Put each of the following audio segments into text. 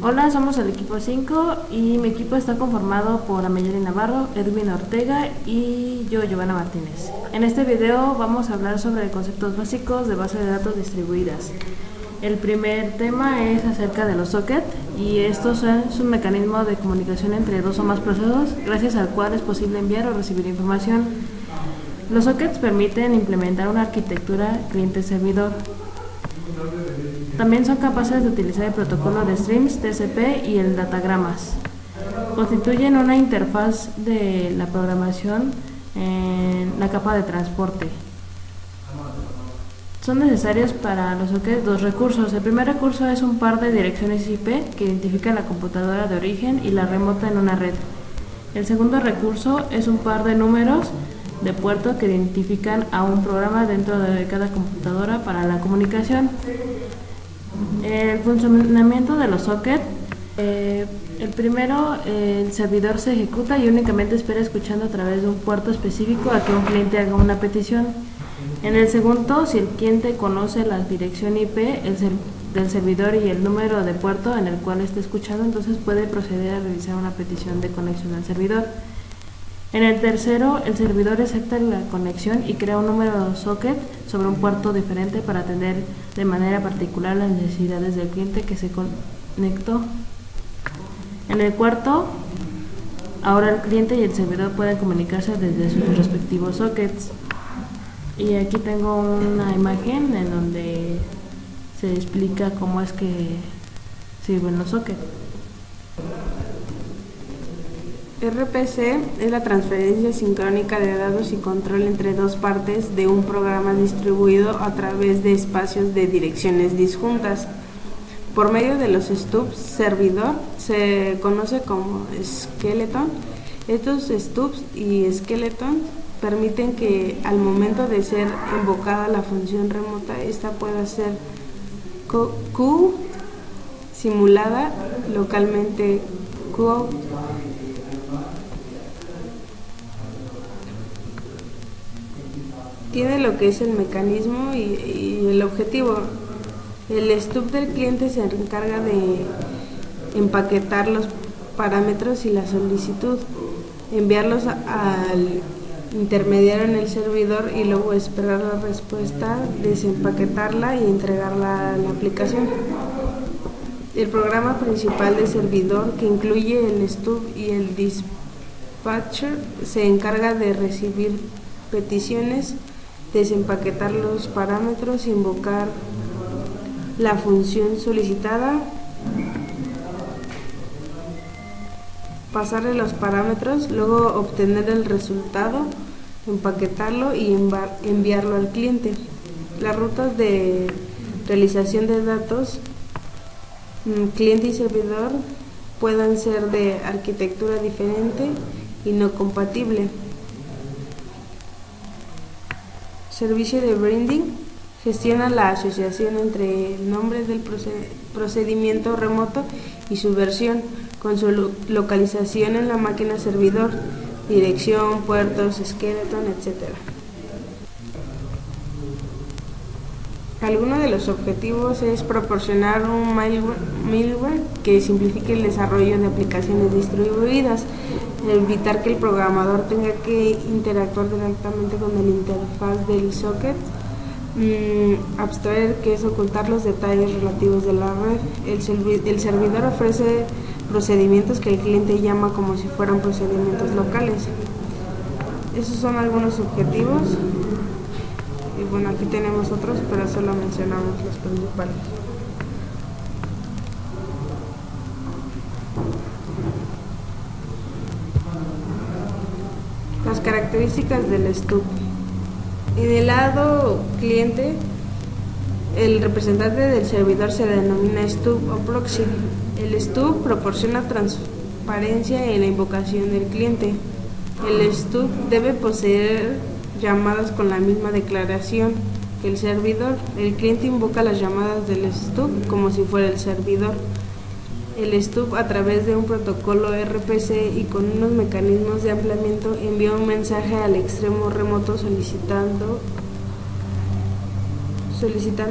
Hola, somos el equipo 5 y mi equipo está conformado por Amayeli Navarro, Edwin Ortega y yo, Giovanna Martínez. En este video vamos a hablar sobre conceptos básicos de bases de datos distribuidas. El primer tema es acerca de los sockets y estos es un mecanismo de comunicación entre dos o más procesos gracias al cual es posible enviar o recibir información. Los sockets permiten implementar una arquitectura cliente-servidor. También son capaces de utilizar el protocolo de streams, TCP y el datagramas. Constituyen una interfaz de la programación en la capa de transporte. Son necesarios para los sockets dos recursos. El primer recurso es un par de direcciones IP que identifican la computadora de origen y la remota en una red. El segundo recurso es un par de números de puerto que identifican a un programa dentro de cada computadora para la comunicación. El funcionamiento de los sockets. El primero, el servidor se ejecuta y únicamente espera escuchando a través de un puerto específico a que un cliente haga una petición. En el segundo, si el cliente conoce la dirección IP del servidor y el número de puerto en el cual está escuchando, entonces puede proceder a realizar una petición de conexión al servidor. En el tercero, el servidor acepta la conexión y crea un número socket sobre un puerto diferente para atender de manera particular las necesidades del cliente que se conectó. En el cuarto, ahora el cliente y el servidor pueden comunicarse desde sus respectivos sockets. Y aquí tengo una imagen en donde se explica cómo es que sirven los sockets. RPC es la transferencia sincrónica de datos y control entre dos partes de un programa distribuido a través de espacios de direcciones disjuntas. Por medio de los stubs servidor se conoce como skeleton. Estos stubs y skeleton permiten que al momento de ser invocada la función remota, esta pueda ser Q simulada localmente Q. Tiene lo que es el mecanismo y el objetivo. El stub del cliente se encarga de empaquetar los parámetros y la solicitud, enviarlos al intermediario en el servidor y luego esperar la respuesta, desempaquetarla y entregarla a la aplicación. El programa principal de servidor, que incluye el stub y el dispatcher, se encarga de recibir peticiones, desempaquetar los parámetros, invocar la función solicitada, pasarle los parámetros, luego obtener el resultado, empaquetarlo y enviarlo al cliente. Las rutas de realización de datos cliente y servidor pueden ser de arquitectura diferente y no compatible. Servicio de binding gestiona la asociación entre el nombre del procedimiento remoto y su versión, con su localización en la máquina servidor, dirección, puertos, skeleton, etc. Algunos de los objetivos es proporcionar un middleware que simplifique el desarrollo de aplicaciones distribuidas, evitar que el programador tenga que interactuar directamente con la interfaz del socket, abstraer, que es ocultar los detalles relativos de la red. El servidor ofrece procedimientos que el cliente llama como si fueran procedimientos locales. Esos son algunos objetivos. Y bueno, aquí tenemos otros, pero solo mencionamos los principales. Las características del stub. En el lado cliente, el representante del servidor se denomina stub o proxy. El stub proporciona transparencia en la invocación del cliente. El stub debe poseer llamadas con la misma declaración que el servidor. El cliente invoca las llamadas del stub como si fuera el servidor. El stub, a través de un protocolo RPC y con unos mecanismos de ampliamiento, envía un mensaje al extremo remoto solicitando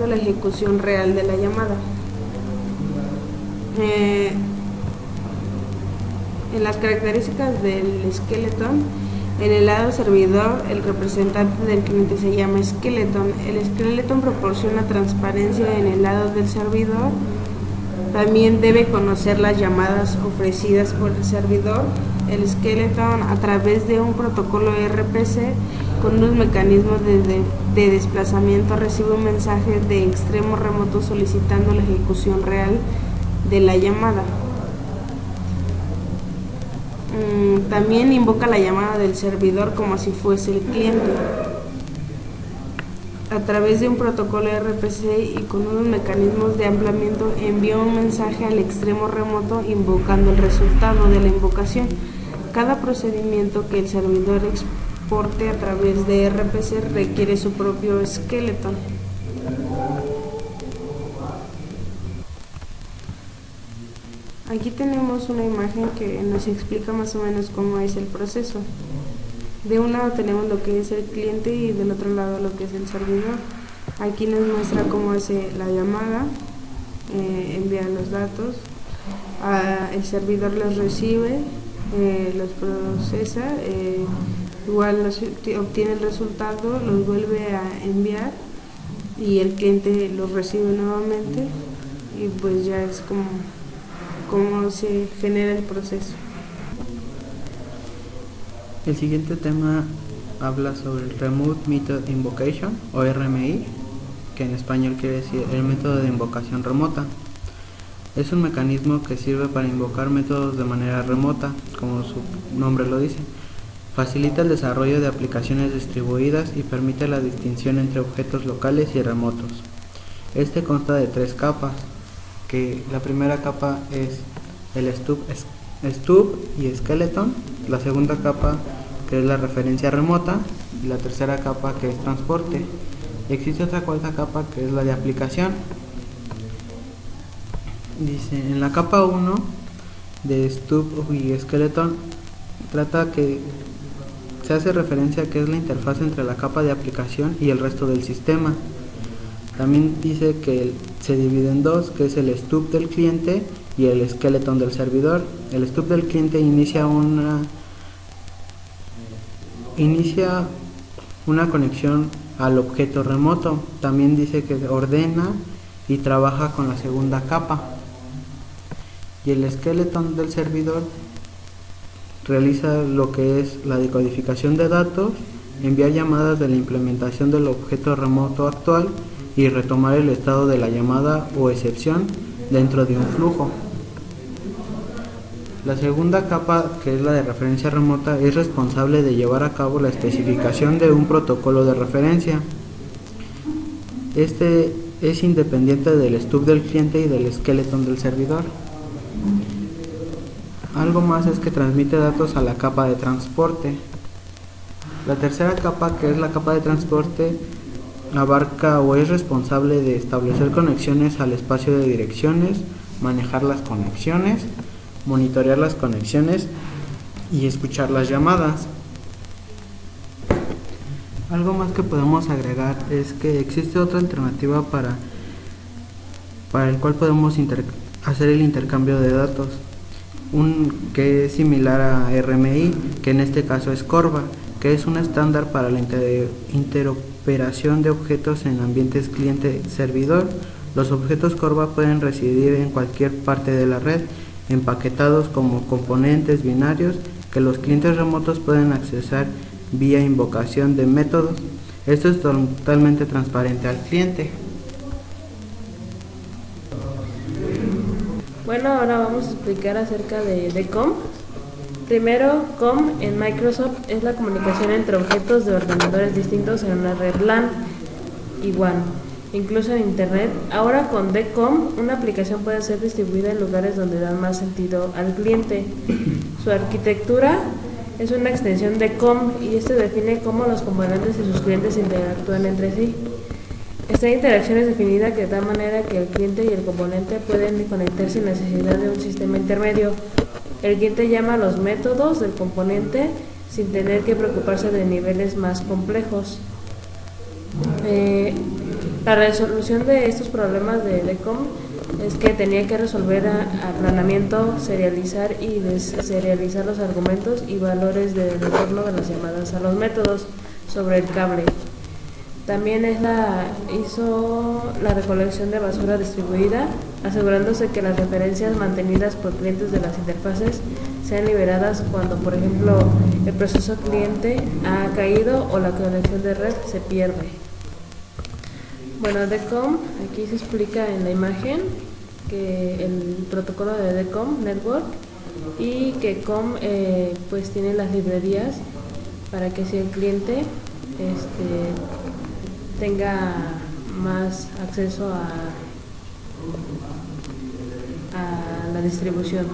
la ejecución real de la llamada. En las características del skeleton, en el lado servidor, el representante del cliente se llama skeleton. El skeleton proporciona transparencia en el lado del servidor. También debe conocer las llamadas ofrecidas por el servidor. El skeleton, a través de un protocolo RPC con unos mecanismos de desplazamiento, recibe un mensaje de extremo remoto solicitando la ejecución real de la llamada. También invoca la llamada del servidor como si fuese el cliente. A través de un protocolo RPC y con unos mecanismos de ampliamiento envía un mensaje al extremo remoto invocando el resultado de la invocación. Cada procedimiento que el servidor exporte a través de RPC requiere su propio skeleton. Aquí tenemos una imagen que nos explica más o menos cómo es el proceso. De un lado tenemos lo que es el cliente y del otro lado lo que es el servidor. Aquí nos muestra cómo hace la llamada, envía los datos, el servidor los recibe, los procesa, igual obtiene el resultado, los vuelve a enviar y el cliente los recibe nuevamente y pues ya es cómo se genera el proceso. El siguiente tema habla sobre el Remote Method Invocation o RMI, que en español quiere decir el método de invocación remota. Es un mecanismo que sirve para invocar métodos de manera remota, como su nombre lo dice. Facilita el desarrollo de aplicaciones distribuidas y permite la distinción entre objetos locales y remotos. Este consta de 3 capas, que la primera capa es el stub y skeleton, la segunda capa que es la referencia remota y la tercera capa que es transporte. Existe otra cuarta capa que es la de aplicación. Dice, en la capa 1 de stub y skeleton trata que se hace referencia a que es la interfaz entre la capa de aplicación y el resto del sistema. También dice que se divide en dos, que es el stub del cliente y el skeleton del servidor. El stub del cliente inicia una conexión al objeto remoto. También dice que ordena y trabaja con la segunda capa. Y el skeleton del servidor realiza lo que es la decodificación de datos, enviar llamadas de la implementación del objeto remoto actual y retomar el estado de la llamada o excepción dentro de un flujo. La segunda capa, que es la de referencia remota, es responsable de llevar a cabo la especificación de un protocolo de referencia. Este es independiente del stub del cliente y del skeleton del servidor. Algo más es que transmite datos a la capa de transporte. La tercera capa, que es la capa de transporte, abarca o es responsable de establecer conexiones al espacio de direcciones, manejar las conexiones, monitorear las conexiones y escuchar las llamadas. Algo más que podemos agregar es que existe otra alternativa para el cual podemos hacer el intercambio de datos, que es similar a RMI, que en este caso es CORBA, que es un estándar para la interoperación de objetos en ambientes cliente-servidor. Los objetos CORBA pueden residir en cualquier parte de la red, empaquetados como componentes binarios que los clientes remotos pueden accesar vía invocación de métodos. Esto es totalmente transparente al cliente. Bueno, ahora vamos a explicar acerca de COM. Primero, COM en Microsoft es la comunicación entre objetos de ordenadores distintos en una red LAN y WAN, incluso en Internet. Ahora con DCOM, una aplicación puede ser distribuida en lugares donde dan más sentido al cliente. Su arquitectura es una extensión de COM y este define cómo los componentes y sus clientes interactúan entre sí. Esta interacción es definida de tal manera que el cliente y el componente pueden conectar sin necesidad de un sistema intermedio. El cliente llama a los métodos del componente sin tener que preocuparse de niveles más complejos. La resolución de estos problemas de COM es que tenía que resolver aplanamiento, serializar y deserializar los argumentos y valores del retorno de las llamadas a los métodos sobre el cable. También hizo la recolección de basura distribuida, asegurándose que las referencias mantenidas por clientes de las interfaces sean liberadas cuando, por ejemplo, el proceso cliente ha caído o la conexión de red se pierde. Bueno, DECOM, aquí se explica en la imagen que el protocolo de DECOM Network, y que COM pues tiene las librerías para que si el cliente tenga más acceso a la distribución.